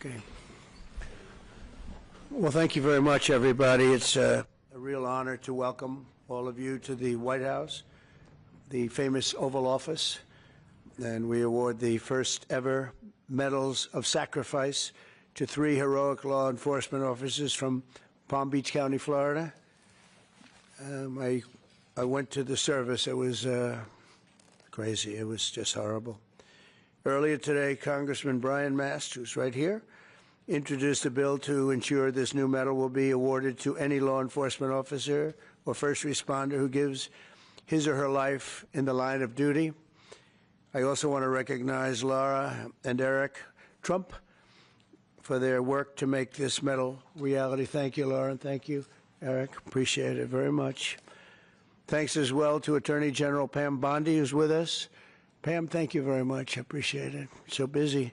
Okay. Well, thank you very much, everybody. It's a real honor to welcome all of you to the White House, the famous Oval Office, and we award the first ever Medals of Sacrifice to 3 heroic law enforcement officers from Palm Beach County, Florida. I went to the service. It was crazy. It was just horrible. Earlier today, Congressman Brian Mast, who's right here, introduced a bill to ensure this new medal will be awarded to any law enforcement officer or first responder who gives his or her life in the line of duty. I also want to recognize Laura and Eric Trump for their work to make this medal reality. Thank you, Laura, and thank you, Eric. Appreciate it very much. Thanks as well to Attorney General Pam Bondi, who's with us. Pam, thank you very much. I appreciate it. So busy.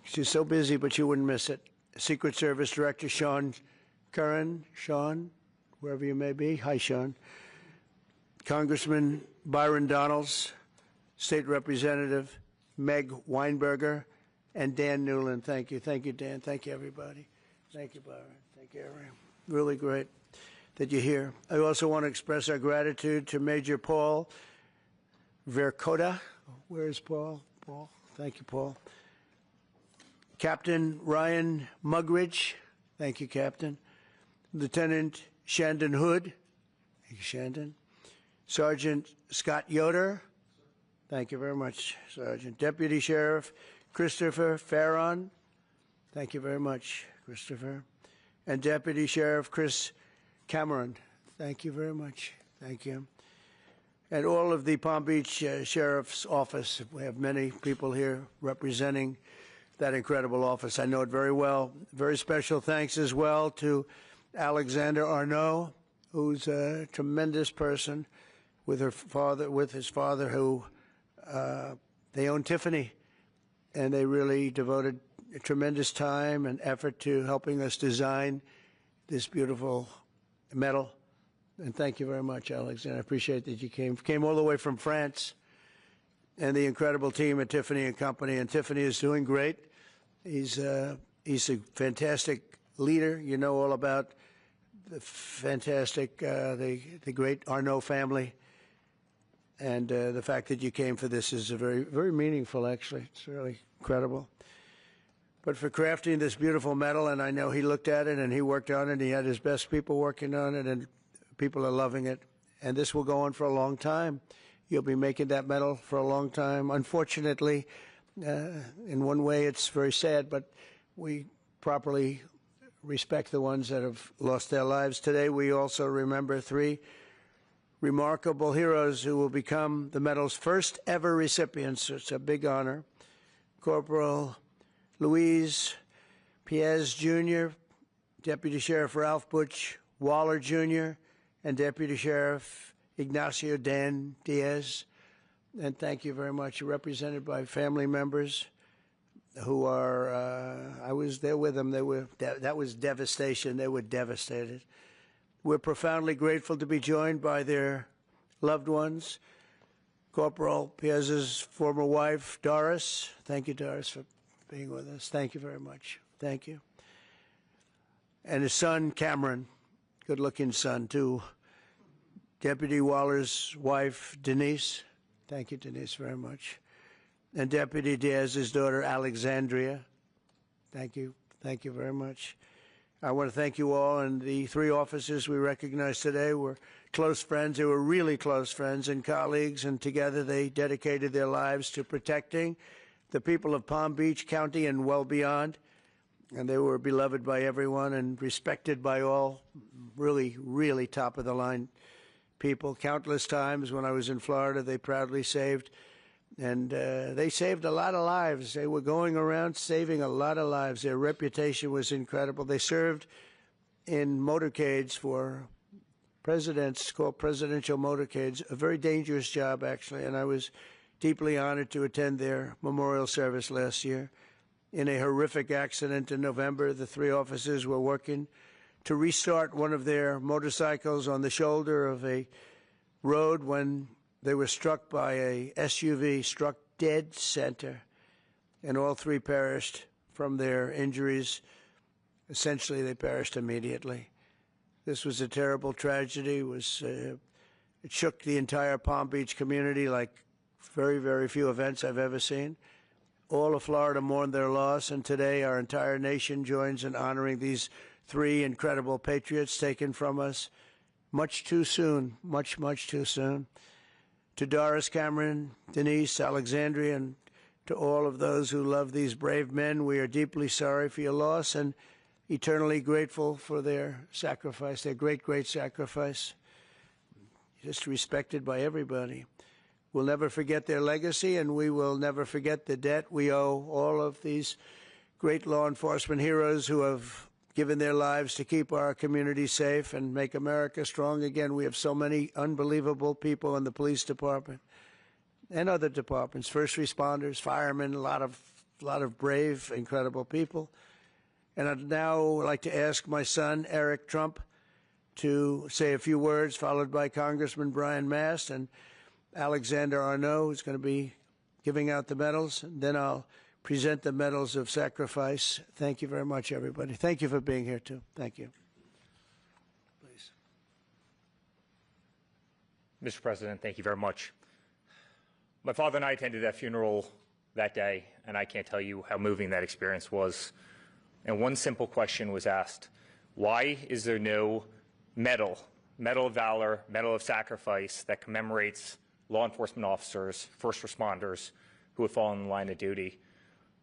She's so busy, but you wouldn't miss it. Secret Service Director Sean Curran. Sean, wherever you may be. Hi, Sean. Congressman Byron Donalds, State Representative Meg Weinberger, and Dan Newland. Thank you. Thank you, Dan. Thank you, everybody. Thank you, Byron. Thank you, everyone. Really great that you're here. I also want to express our gratitude to Major Paul Vercoda. Where's Paul? Paul. Thank you, Paul. Captain Ryan Mugridge. Thank you, Captain. Lieutenant Shandon Hood. Thank you, Shandon. Sergeant Scott Yoder. Thank you very much, Sergeant. Deputy Sheriff Christopher Farron. Thank you very much, Christopher. And Deputy Sheriff Chris Cameron. Thank you very much. Thank you. And all of the Palm Beach Sheriff's Office. We have many people here representing that incredible office. I know it very well. Very special thanks as well to Alexander Arnault, who's a tremendous person with his father, who they own Tiffany, and they really devoted a tremendous time and effort to helping us design this beautiful medal. And thank you very much, Alexander. I appreciate that you came all the way from France, and the incredible team at Tiffany & Company. And Tiffany is doing great. He's a fantastic leader. You know all about the fantastic, the great Arnault family. And the fact that you came for this is very, very meaningful, actually. It's really incredible. But for crafting this beautiful medal, and I know he looked at it and he worked on it, and he had his best people working on it, and people are loving it. And this will go on for a long time. You'll be making that medal for a long time. Unfortunately, in one way, it's very sad, but we properly respect the ones that have lost their lives. Today, we also remember 3 remarkable heroes who will become the medal's first ever recipients. It's a big honor. Corporal Luis Piez Jr., Deputy Sheriff Ralph Butch Waller Jr., and Deputy Sheriff Ignacio Dan Diaz. And thank you very much. You're represented by family members who are, I was there with them. That was devastation. They were devastated. We're profoundly grateful to be joined by their loved ones. Corporal Piez's former wife, Doris. Thank you, Doris, for being with us. Thank you very much. Thank you. And his son, Cameron, good-looking son, too. Deputy Waller's wife, Denise. Thank you, Denise, very much. And Deputy Diaz's daughter, Alexandria. Thank you. Thank you very much. I want to thank you all. And the 3 officers we recognize today were close friends. They were really close friends and colleagues, and together they dedicated their lives to protecting the people of Palm Beach County and well beyond. And they were beloved by everyone and respected by all. Really, really top-of-the-line people. Countless times when I was in Florida, they proudly saved. And they saved a lot of lives. They were going around saving a lot of lives. Their reputation was incredible. They served in motorcades for presidents, called presidential motorcades, a very dangerous job, actually. And I was deeply honored to attend their memorial service last year. In a horrific accident in November, the 3 officers were working to restart one of their motorcycles on the shoulder of a road when they were struck by a SUV, struck dead center, and all 3 perished from their injuries. Essentially, they perished immediately. This was a terrible tragedy. It shook the entire Palm Beach community like very, very few events I've ever seen. All of Florida mourned their loss, and today our entire nation joins in honoring these three incredible patriots taken from us much too soon, much, much too soon. To Doris, Cameron, Denise, Alexandria, and to all of those who love these brave men, we are deeply sorry for your loss and eternally grateful for their sacrifice, their great, great sacrifice, just respected by everybody. We'll never forget their legacy, and we will never forget the debt we owe all of these great law enforcement heroes who have given their lives to keep our community safe and make America strong again. We have so many unbelievable people in the police department and other departments, first responders, firemen, a lot of brave, incredible people. And I'd now like to ask my son, Eric Trump, to say a few words, followed by Congressman Brian Mast and Alexander Arnault, who's going to be giving out the medals. And then I'll present the medals of sacrifice. Thank you very much, everybody. Thank you for being here, too. Thank you. Please. Mr. President, thank you very much. My father and I attended that funeral that day, and I can't tell you how moving that experience was. And one simple question was asked: why is there no medal of valor, medal of sacrifice that commemorates law enforcement officers, first responders who have fallen in the line of duty?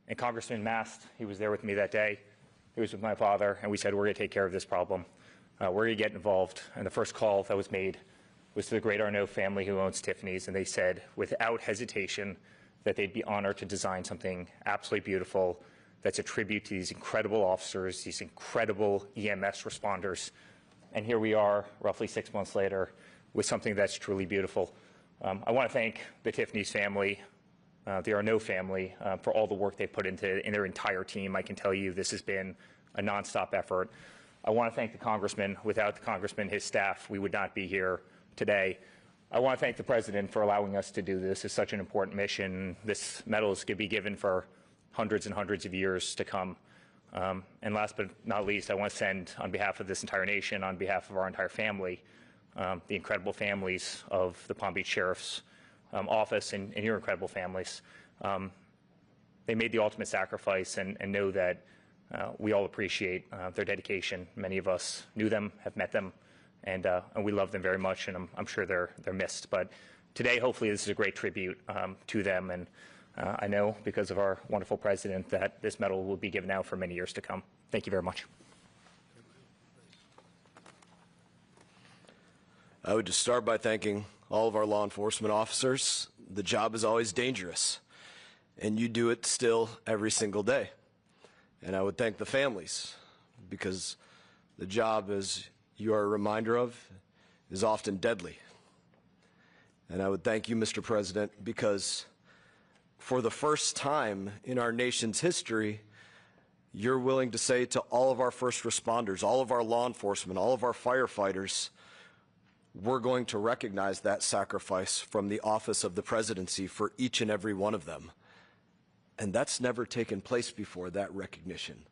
And Congressman Mast, he was there with me that day. He was with my father, and we said, we're going to take care of this problem. We're going to get involved. And the first call that was made was to the great Arnault family who owns Tiffany's, and they said, without hesitation, that they'd be honored to design something absolutely beautiful that's a tribute to these incredible officers, these incredible EMS responders. And here we are, roughly 6 months later, with something that's truly beautiful. I want to thank the Tiffany's family, the Arnault family, for all the work they put into in their entire team. I can tell you this has been a nonstop effort. I want to thank the Congressman. Without the Congressman, his staff, we would not be here today. I want to thank the President for allowing us to do this. It's such an important mission. This medal is going to be given for hundreds and hundreds of years to come. And last but not least, I want to send, on behalf of this entire nation, on behalf of our entire family, the incredible families of the Palm Beach Sheriff's Office and your incredible families. They made the ultimate sacrifice, and know that we all appreciate their dedication. Many of us knew them, have met them, and we love them very much, and I'm sure they're missed. But today, hopefully, this is a great tribute to them, and I know, because of our wonderful President, that this medal will be given out for many years to come. Thank you very much. I would just start by thanking all of our law enforcement officers. The job is always dangerous, and you do it still every single day. And I would thank the families, because the job, as you are a reminder of, is often deadly. And I would thank you, Mr. President, because for the first time in our nation's history, you're willing to say to all of our first responders, all of our law enforcement, all of our firefighters, we're going to recognize that sacrifice from the office of the presidency for each and every one of them. And that's never taken place before, that recognition,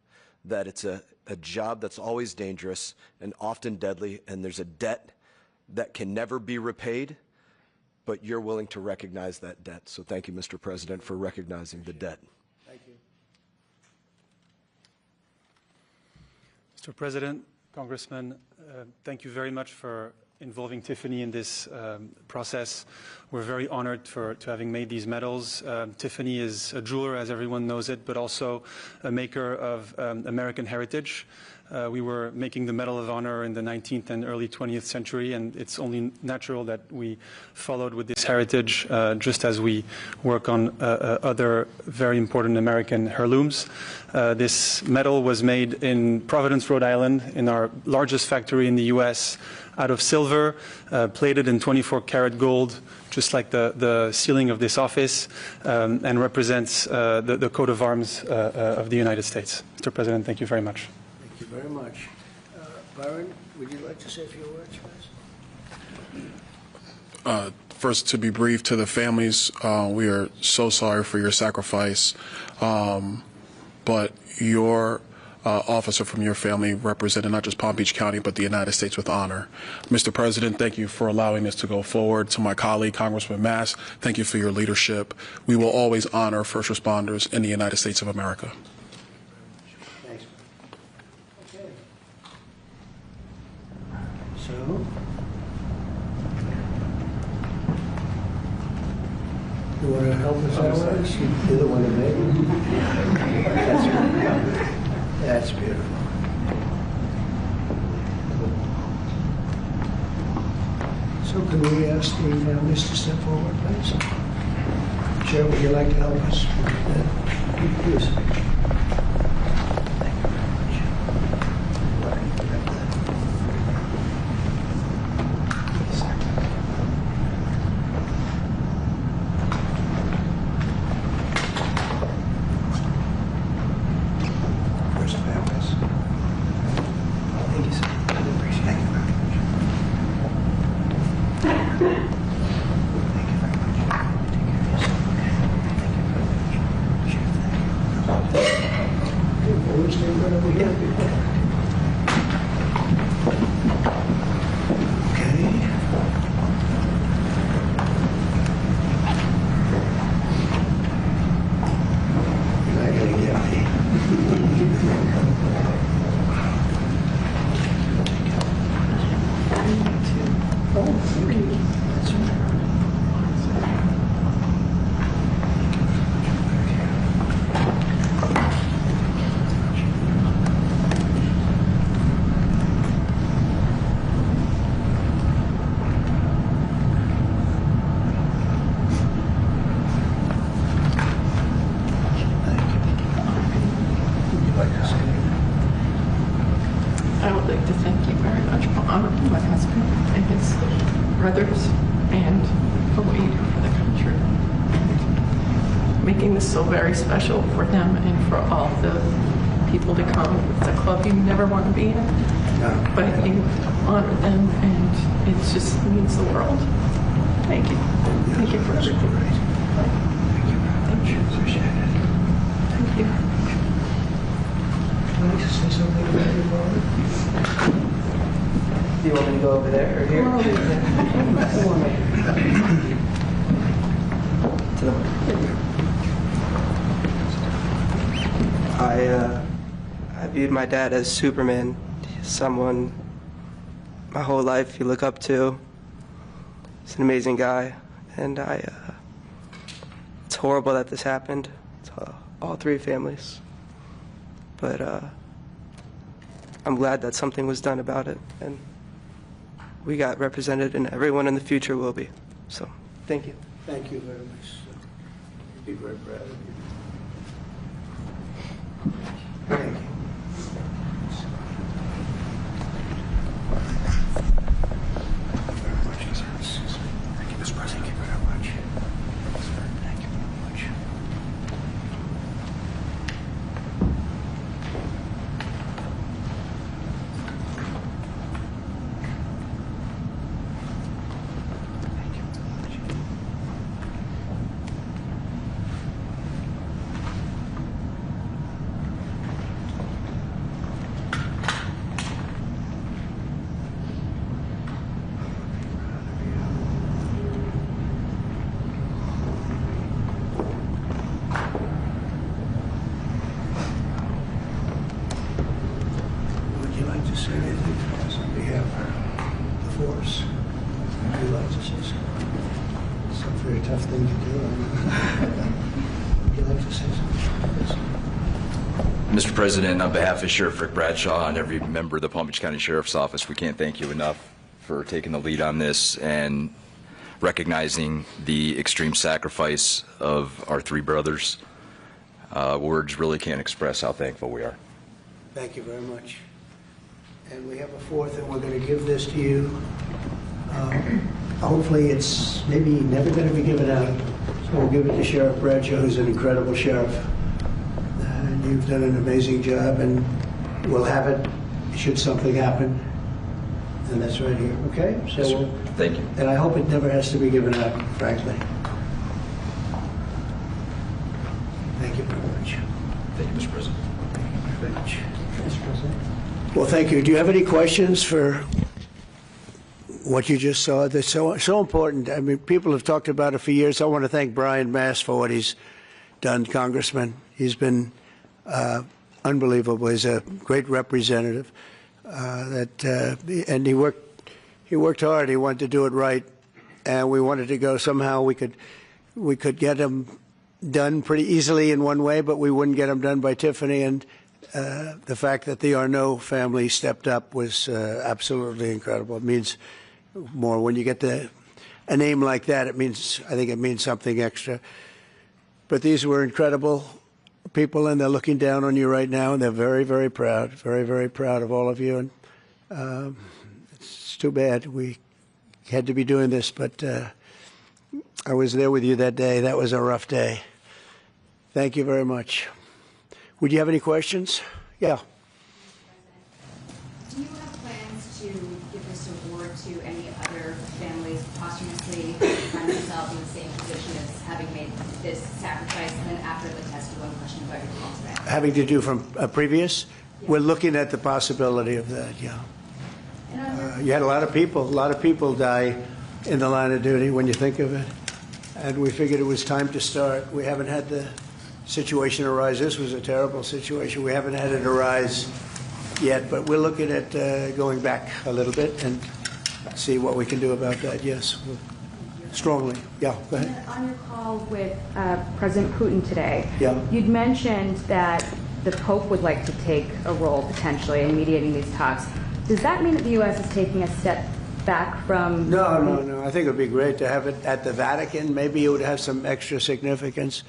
that it's a job that's always dangerous and often deadly, and there's a debt that can never be repaid, but you're willing to recognize that debt. So thank you, Mr. President, for recognizing the debt. Thank you. Mr. President, Congressman, thank you very much for involving Tiffany in this process. We're very honored to having made these medals. Tiffany is a jeweler, as everyone knows it, but also a maker of American heritage. We were making the Medal of Honor in the 19th and early 20th century, and it's only natural that we followed with this heritage, just as we work on other very important American heirlooms. This medal was made in Providence, Rhode Island, in our largest factory in the U.S., out of silver, plated in 24-karat gold, just like the ceiling of this office, and represents the coat of arms of the United States. Mr. President, thank you very much. Thank you very much. Byron, would you like to say a few words, please? First, to be brief, to the families, we are so sorry for your sacrifice. but your officer from your family represented not just Palm Beach County, but the United States with honor. Mr. President, thank you for allowing this to go forward. To my colleague, Congressman Mass, thank you for your leadership. We will always honor first responders in the United States of America. Thanks. Okay. So, you want to help us out with this? You're the one that made it. That's beautiful. That's beautiful. So can we ask the families to step forward, please? Chair, would you like to help us? Please. First families. Thank you, sir. I appreciate it. Thank you very much. Thank you very much. Take care of yourself, okay? Thank you very much. Sure, thank you. Okay, forward, stay right over here. Okay. You're not gonna get me. Oh, thank you. That's right. I would like to thank you very much for honoring my husband and his brothers and for what you do for the country. Making this so very special for them and for all the people to come. It's a club you never want to be in, but you honor them and it just means the world. Thank you. Thank you for everything. Thank you. Appreciate it. Thank you. Can I just say something about your father? Do you want me to go over there or here? To the I viewed my dad as Superman, someone my whole life you look up to. He's an amazing guy, and it's horrible that this happened to all three families. But I'm glad that something was done about it, and we got represented, and everyone in the future will be. So, thank you. Thank you very much. Be very proud of you. Thank you. Thank you, Mr. President. Thank you very much. Thank you very much. Thank you very much. Would you like to say anything to us on behalf of the force? Would you like to say something? It's a very tough thing to do. Would you like to say something? Mr. President, on behalf of Sheriff Rick Bradshaw and every member of the Palm Beach County Sheriff's Office, we can't thank you enough for taking the lead on this and recognizing the extreme sacrifice of our three brothers. Words really can't express how thankful we are. Thank you very much. And we have a fourth, and we're going to give this to you. Hopefully, it's maybe never going to be given out. So we'll give it to Sheriff Bradshaw, who's an incredible sheriff. And you've done an amazing job, and we'll have it should something happen. And that's right here, okay? So Yes, sir. we'll- Thank you. And I hope it never has to be given out, frankly. Thank you very much. Thank you, Mr. Mr. President. Well, thank you. Do you have any questions for what you just saw? That's so important. I mean, people have talked about it for years. I want to thank Brian Mast for what he's done, Congressman. He's been unbelievable. He's a great representative. And he worked hard. He wanted to do it right, and we wanted to go somehow. We could get him done pretty easily in one way, but we wouldn't get him done by Tiffany. And the fact that the Arnault family stepped up was absolutely incredible. It means more when you get a name like that. I think it means something extra. But these were incredible people, and they're looking down on you right now, and they're very, very proud, very, very proud of all of you. And it's too bad we had to be doing this, but I was there with you that day. That was a rough day. Thank you very much. Would you have any questions? Yeah. Do you have plans to give this award to any other families posthumously find themselves in the same position as having made this sacrifice? And then after the test, one question about your call today. Having to do from a previous? Yeah. We're looking at the possibility of that, yeah. You had a lot of people die in the line of duty when you think of it. And we figured it was time to start. We haven't had the situation arise. This was a terrible situation. We haven't had it arise yet, but we're looking at going back a little bit and see what we can do about that. Yes, strongly. Yeah, go ahead. On your call with President Putin today, yeah, you'd mentioned that the Pope would like to take a role potentially in mediating these talks. Does that mean that the U.S. is taking a step back from... No. I think it would be great to have it at the Vatican. Maybe it would have some extra significance.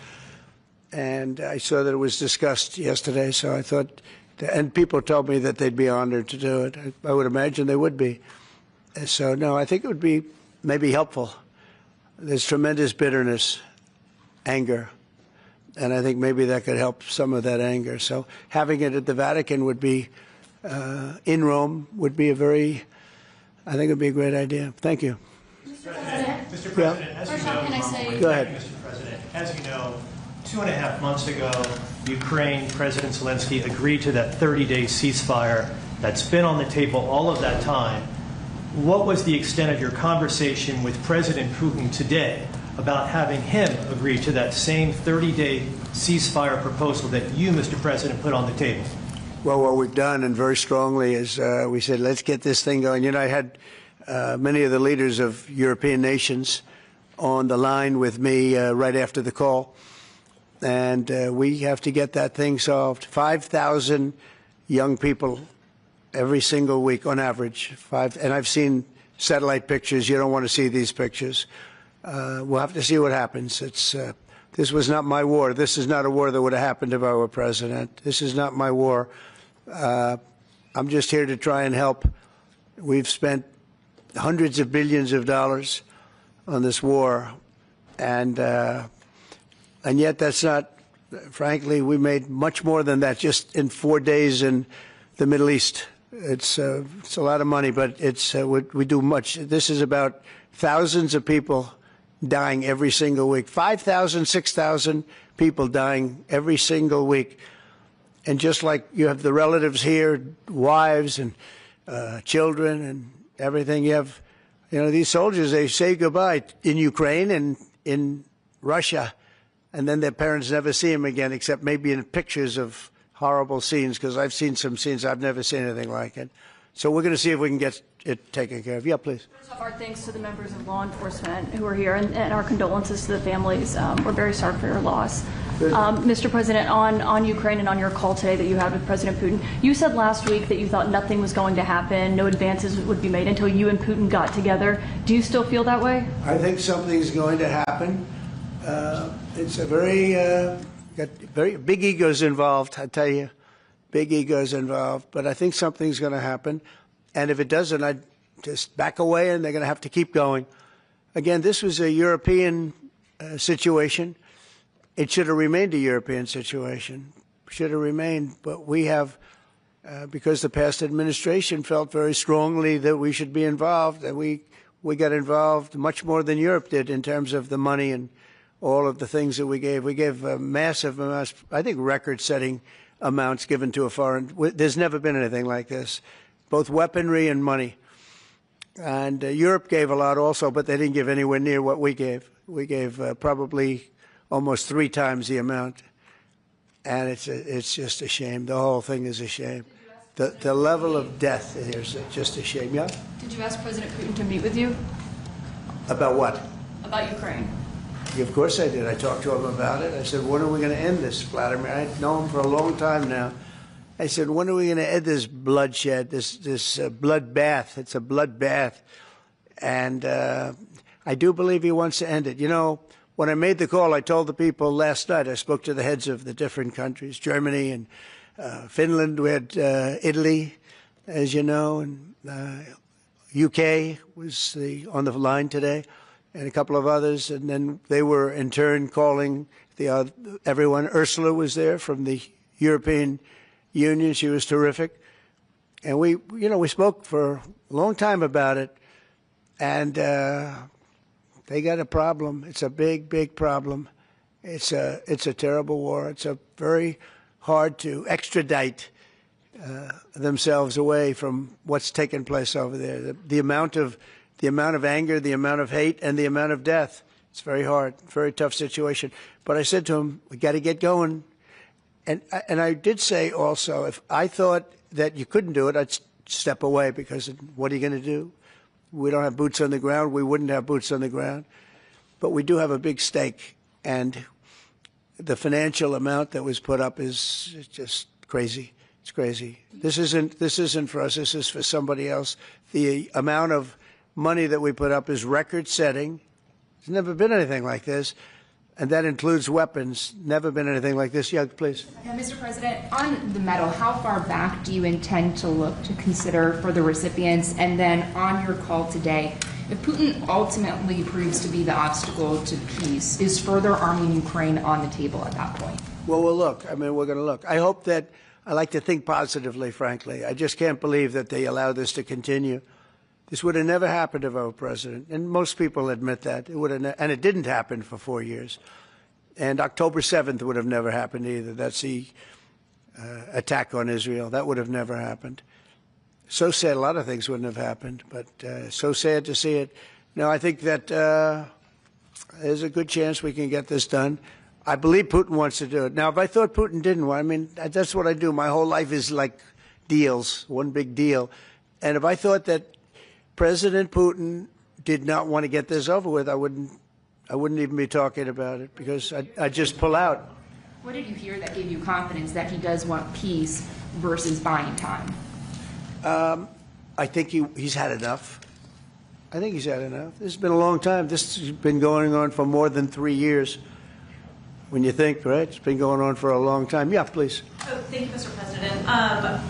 And I saw that it was discussed yesterday, so I thought, and people told me that they'd be honored to do it. I would imagine they would be. So, no, I think it would be maybe helpful. There's tremendous bitterness, anger, and I think maybe that could help some of that anger. So having it at the Vatican would be, in Rome, would be I think it would be a great idea. Thank you. Mr. President, as you know, can I say... Go ahead. Mr. President, as you know, 2.5 months ago, Ukraine President Zelensky agreed to that 30-day ceasefire that's been on the table all of that time. What was the extent of your conversation with President Putin today about having him agree to that same 30-day ceasefire proposal that you, Mr. President, put on the table? Well, what we've done, and very strongly, is we said, let's get this thing going. You know, I had many of the leaders of European nations on the line with me right after the call, and we have to get that thing solved. 5,000 young people every single week on average. And I've seen satellite pictures. You don't want to see these pictures. We'll have to see what happens. This was not my war. This is not a war that would have happened if I were president. This is not my war. I'm just here to try and help. We've spent hundreds of billions of dollars on this war, and yet that's not, frankly, we made much more than that just in 4 days in the Middle East. It's a lot of money, but we do much. This is about thousands of people dying every single week. 5,000, 6,000 people dying every single week. And just like you have the relatives here, wives and children and everything, you have, these soldiers, they say goodbye in Ukraine and in Russia, and then their parents never see them again, except maybe in pictures of horrible scenes, because I've seen some scenes, I've never seen anything like it. So we're going to see if we can get it taken care of. Yeah, please. First off, our thanks to the members of law enforcement who are here, and our condolences to the families. We're very sorry for your loss. Mr. President, on Ukraine and on your call today that you had with President Putin, you said last week that you thought nothing was going to happen, no advances would be made until you and Putin got together. Do you still feel that way? I think something's going to happen. It's a got very big egos involved, I tell you. Big egos involved. But I think something's going to happen. And if it doesn't, I'd just back away, and they're going to have to keep going. Again, this was a European situation. It should have remained a European situation. Should have remained. But we have, because the past administration felt very strongly that we should be involved, and we got involved much more than Europe did in terms of the money and all of the things that we gave. We gave a massive, I think, record-setting amounts given to a foreign. There's never been anything like this, both weaponry and money. And Europe gave a lot also, but they didn't give anywhere near what we gave. We gave probably almost 3 times the amount. And it's just a shame. The whole thing is a shame. The level of death is just a shame. Yeah? Did you ask President Putin to meet with you About what? about Ukraine? Of course I did. I talked to him about it. I said, when are we going to end this, Vladimir? I know him for a long time now. I said, when are we going to end this bloodshed, this bloodbath? It's a bloodbath. And I do believe he wants to end it. You know, when I made the call, I told the people last night, I spoke to the heads of the different countries, Germany and Finland. We had Italy, as you know, and UK was on the line today, and a couple of others. And then they were in turn calling everyone. Ursula was there from the European Union. She was terrific. And we spoke for a long time about it. And they got a problem. It's a big, big problem. It's a terrible war. It's a very hard to extradite themselves away from what's taken place over there. The amount of anger, the amount of hate, and the amount of death. It's very hard, very tough situation. But I said to him, we got to get going. And I did say also, if I thought that you couldn't do it, I'd step away, because what are you going to do? We don't have boots on the ground. We wouldn't have boots on the ground. But we do have a big stake. And the financial amount that was put up is just crazy. It's crazy. This isn't for us. This is for somebody else. The amount of money that we put up is record-setting. There's never been anything like this. And that includes weapons. Never been anything like this. Yeah, please. Mr. President, on the medal, how far back do you intend to look to consider for the recipients? And then on your call today, if Putin ultimately proves to be the obstacle to peace, is further arming Ukraine on the table at that point? Well, we'll look. I mean, we're going to look. I hope that, I like to think positively, frankly. I just can't believe that they allow this to continue. This would have never happened if I were president, and most people admit that. It would have, and it didn't happen for 4 years. And October 7th would have never happened either. That's the attack on Israel. That would have never happened. So sad, a lot of things wouldn't have happened, but so sad to see it. No, I think that there's a good chance we can get this done. I believe Putin wants to do it. Now, if I thought Putin didn't want, I mean, that's what I do. My whole life is like deals, one big deal. And if I thought that President Putin did not want to get this over with, I wouldn't even be talking about it, because I'd just pull out. What did you hear that gave you confidence that he does want peace versus buying time? I think he's had enough. I think he's had enough. This has been a long time. This has been going on for more than 3 years. When you think, right? It's been going on for a long time. Yeah, please. Oh, thank you, Mr. President.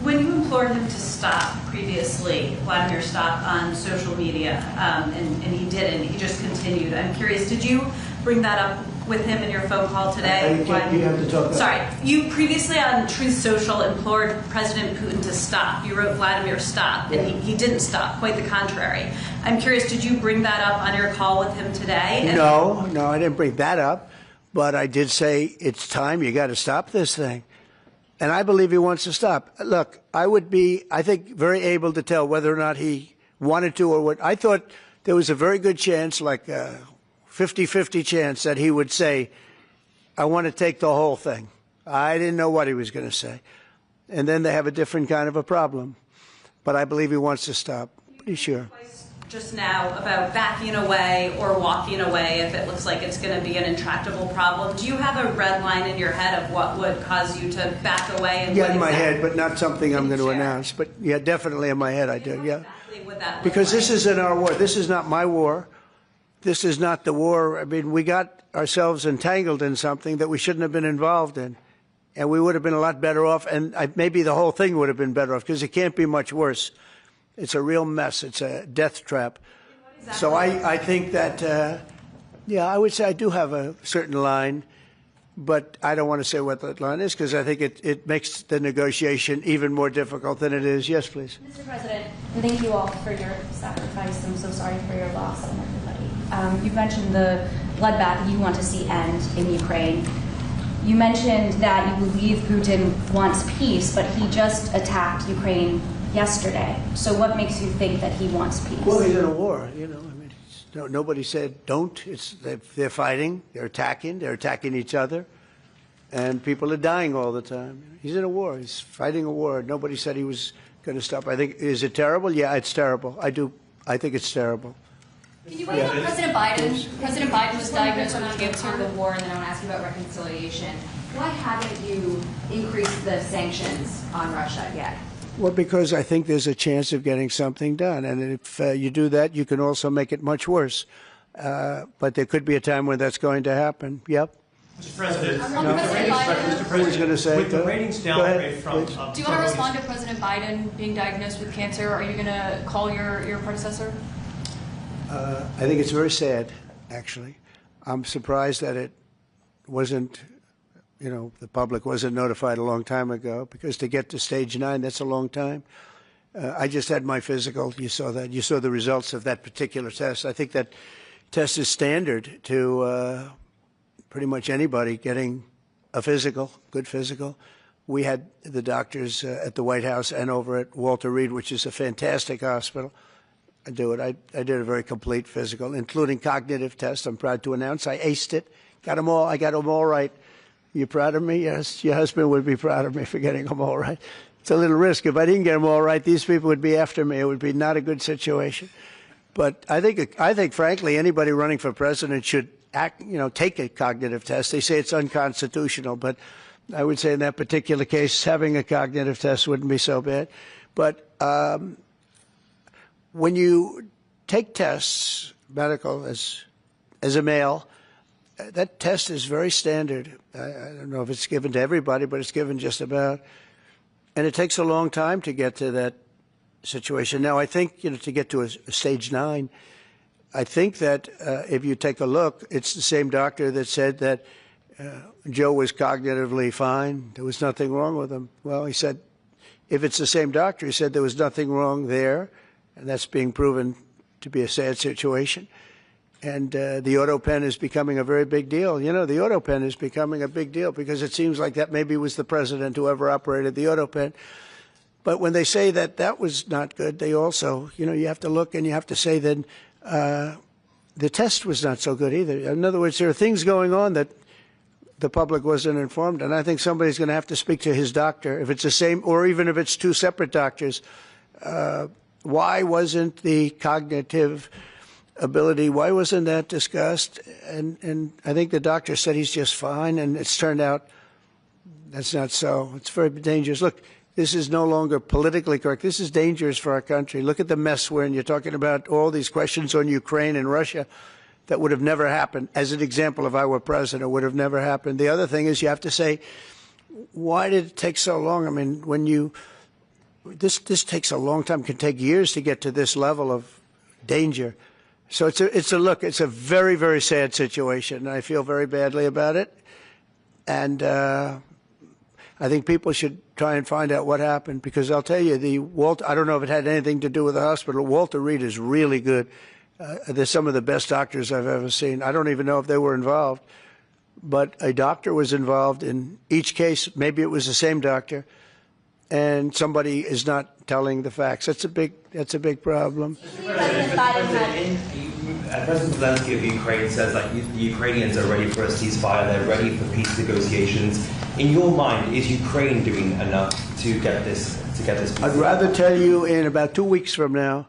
When you implored him to stop previously, Vladimir stopped on social media, and he didn't. He just continued. I'm curious, did you bring that up with him in your phone call today? You have to talk about. Sorry. You previously on Truth Social implored President Putin to stop. You wrote Vladimir stop, and he didn't stop. Quite the contrary. I'm curious, did you bring that up on your call with him today? No, I didn't bring that up. But I did say, it's time. You got to stop this thing. And I believe he wants to stop. Look, I would be, I think, very able to tell whether or not he wanted to or what. I thought there was a very good chance, like a 50-50 chance, that he would say, I want to take the whole thing. I didn't know what he was going to say. And then they have a different kind of a problem. But I believe he wants to stop. Pretty sure. Just now about backing away or walking away if it looks like it's going to be an intractable problem. Do you have a red line in your head of what would cause you to back away? And yeah, in my head, but not something I'm going to announce. But yeah, definitely in my head I do, yeah. Because this isn't our war. This is not my war. This is not the war. I mean, we got ourselves entangled in something that we shouldn't have been involved in. And we would have been a lot better off, and maybe the whole thing would have been better off, because it can't be much worse. It's a real mess. It's a death trap. So I think that, yeah, I would say I do have a certain line, but I don't want to say what that line is, because I think it makes the negotiation even more difficult than it is. Yes, please. Mr. President, thank you all for your sacrifice. I'm so sorry for your loss and everybody. You mentioned the bloodbath you want to see end in Ukraine. You mentioned that you believe Putin wants peace, but he just attacked Ukraine yesterday. So what makes you think that he wants peace? Well, he's in a war, you know. I mean, nobody said don't. They're fighting, they're attacking each other, and people are dying all the time. He's in a war. He's fighting a war. Nobody said he was going to stop. I think, is it terrible? Yeah, it's terrible. I think it's terrible. Can you wait on President Biden? President Biden was diagnosed with cancer, the war, and then I want to ask you about reconciliation. Why haven't you increased the sanctions on Russia yet? Well, because I think there's a chance of getting something done. And if you do that, you can also make it much worse. But there could be a time when that's going to happen. Yep. Mr. President, Who's going to say with the ratings downgrade from... Do you want to respond to President Biden being diagnosed with cancer? Are you going to call your predecessor? I think it's very sad, actually. I'm surprised that it wasn't, you know, the public wasn't notified a long time ago, because to get to stage 9, that's a long time. I just had my physical. You saw that. You saw the results of that particular test. I think that test is standard to pretty much anybody getting a physical, good physical. We had the doctors at the White House and over at Walter Reed, which is a fantastic hospital, do it. I did a very complete physical, including cognitive tests. I'm proud to announce I aced it. Got them all. I got them all right. You proud of me? Yes. Your husband would be proud of me for getting them all right. It's a little risk. If I didn't get them all right, these people would be after me. It would be not a good situation. But I think, frankly, anybody running for president should take a cognitive test. They say it's unconstitutional, but I would say in that particular case, having a cognitive test wouldn't be so bad. But when you take tests, medical, as a male, that test is very standard. I don't know if it's given to everybody, but it's given just about. And it takes a long time to get to that situation. Now, I think, to get to a stage 9, I think that if you take a look, it's the same doctor that said that Joe was cognitively fine. There was nothing wrong with him. Well, he said, if it's the same doctor, he said there was nothing wrong there, and that's being proven to be a sad situation. And the AutoPen is becoming a very big deal. The AutoPen is becoming a big deal because it seems like that maybe was the president who ever operated the AutoPen. But when they say that that was not good, they also, you have to look and you have to say that the test was not so good either. In other words, there are things going on that the public wasn't informed, and I think somebody's going to have to speak to his doctor. If it's the same, or even if it's 2 separate doctors, why wasn't the cognitive ability, why wasn't that discussed? And I think the doctor said he's just fine, and it's turned out that's not so. It's very dangerous. Look, this is no longer politically correct. This is dangerous for our country. Look at the mess we're in. You're talking about all these questions on Ukraine and Russia that would have never happened. As an example, if I were president, would have never happened. The other thing is you have to say, why did it take so long? I mean, this takes a long time. It can take years to get to this level of danger. So it's a very, very sad situation. I feel very badly about it. And I think people should try and find out what happened, because I'll tell you, I don't know if it had anything to do with the hospital. Walter Reed is really good. They're some of the best doctors I've ever seen. I don't even know if they were involved, but a doctor was involved in each case. Maybe it was the same doctor, and somebody is not telling the facts. That's a big problem. President Zelensky of Ukraine says that the Ukrainians are ready for a ceasefire, they're ready for peace negotiations. In your mind, is Ukraine doing enough to get this peace? I'd rather tell you in about 2 weeks from now,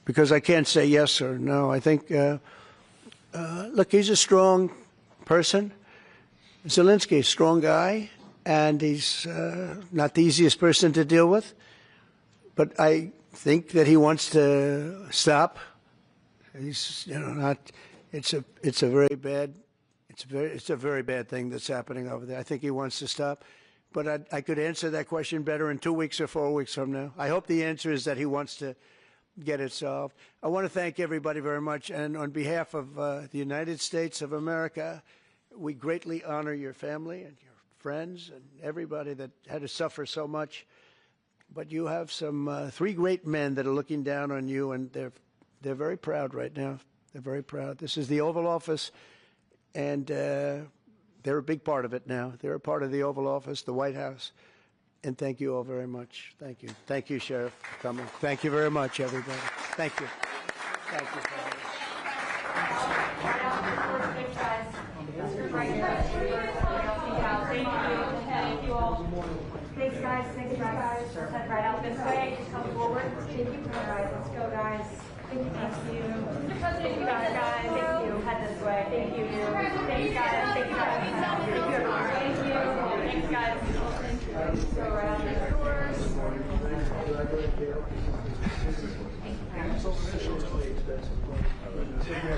because I can't say yes or no. I think, look, he's a strong person. Zelensky, a strong guy, and he's not the easiest person to deal with. But I think that he wants to stop. He's, not. It's a very bad thing that's happening over there. I think he wants to stop. But I could answer that question better in 2 weeks or 4 weeks from now. I hope the answer is that he wants to get it solved. I want to thank everybody very much. And on behalf of the United States of America, we greatly honor your family and your friends and everybody that had to suffer so much. But you have some 3 great men that are looking down on you, and they're very proud right now. They're very proud. This is the Oval Office, and they're they're a big part of it now. They're a part of the Oval Office, the White House. And thank you all very much. Thank you. Thank you, Sheriff, for coming. Thank you very much, everybody. Thank you. Thank you. Thank you all. Thanks, guys. Thanks, guys. Head right out this way. Just come forward. Thank you. All right, let's go, guys. Thank you. Thank you. Thank you, guys. Thank you. Head this way. Thank you. Thanks, guys. Thank you, guys. Thank you, everyone. Thank you. Thanks, guys. Thank you. Go around the doors. Thank you.